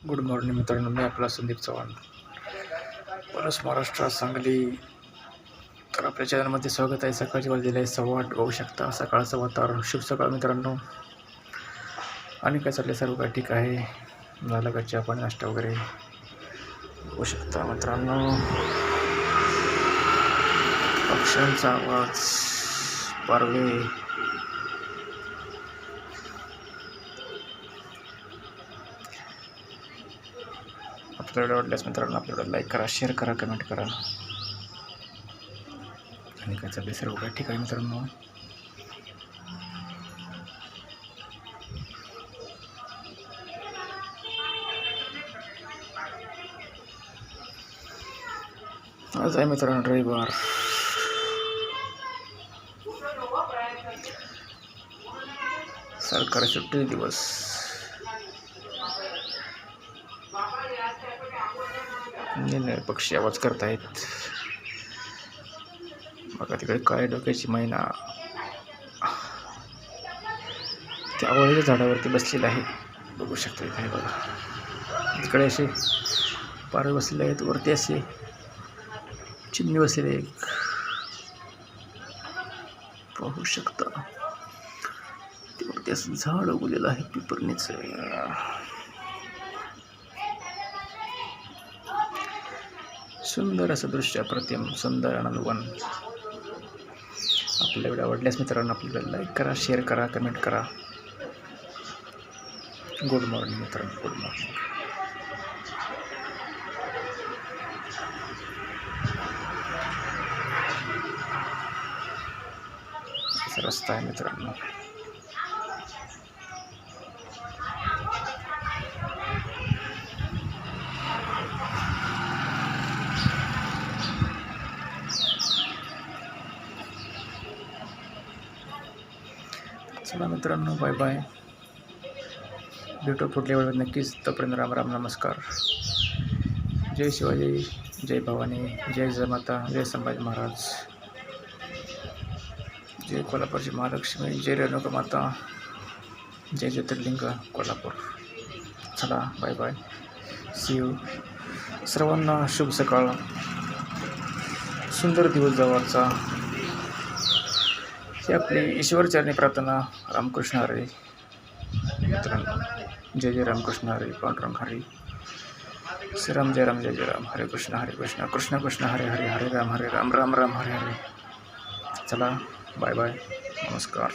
Good morning मित्रांनो, मी आपला संदीप चव्हाण, परस महाराष्ट्र, सांगली. तर आपल्या चॅनलमध्ये स्वागत आहे. सकाळची वाजलेली आहे 8:15 बघू शकता. सकाळचं वातावरण. शुभ सकाळ मित्रांनो. आणि काय चाललं, सर्व काय ठीक आहे? झालं का चहा पाणी नाश्ता वगैरे? बघू शकता मित्रांनो, पक्ष्यांचा आवाज, पारवे. आपल्याला वाटल्यास मित्रांनो आपल्याला लाईक करा, शेअर करा, कमेंट करा. आणि काय चाललंय, सर्व काय ठीक आहे मित्रांनो. आज आहे मित्रांनो रविवार. सरकारी सुट्टी दिवस. पक्षी आवाज करतायत. बघा तिकडे काय डोक्याची मैना त्या आवळीच्या झाडावरती बसलेला आहे. बघू शकता इथे बघा, तिकडे असे पारवे बसलेले आहेत, वरती असे चिमणी बसलेले एक पाहू शकता. वरती असं झाड उगलेलं आहे पिपरणीचं. सुंदर असं दृश्य, अप्रतिम सुंदर आनंदवन. आपल्या व्हिडिओ आवडल्यास मित्रांनो आपल्याला लाईक करा, शेअर करा, कमेंट करा. गुड मॉर्निंग मित्रांनो, गुड मॉर्निंग. असा रस्ता आहे मित्रांनो. चला मित्रांनो, बाय बाय. भेटू पुढल्या वेळेस नक्कीच. तोपर्यंत राम राम, नमस्कार. जय शिवाजी, जय भवानी, जय जमाता, जय संभाजी महाराज, जय कोल्हापूरची महालक्ष्मी, जय रेणुका माता, जय ज्योतिर्लिंग कोल्हापूर. चला बाय बाय, सी यू. सर्वांना शुभ सकाळ, सुंदर दिवस जवळचा. ही आपली ईश्वरचरणी प्रार्थना. रामकृष्ण हरी मित्रांनो. जय जय रामकृष्ण हरी, पांडुरंग हरी, श्रीराम जय राम, जय जय राम, हरे कृष्ण कृष्ण कृष्ण हरे हरे, हरे राम राम राम हरे हरे. चला बाय बाय, नमस्कार.